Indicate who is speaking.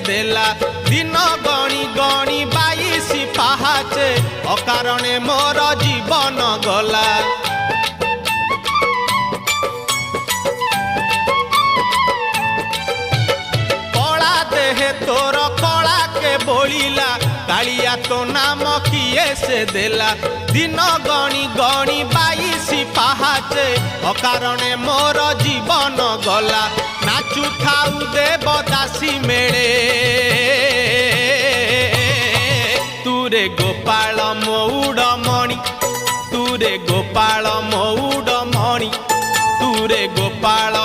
Speaker 1: देला दिन गणी गणी 22 पाहाचे अकारणे मोर जीवन गला। कला देहे तोर कला के बोलिला कालिया तो नाम किए से देला दिन गणी गणी 22 पाहाचे अकारणे मोर जीवन गला। नाचु थाउ देवदासी मेले तुरे गोपाल मौड़ मणि तुरे गोपाल मौड़ मणि तुरे गोपाल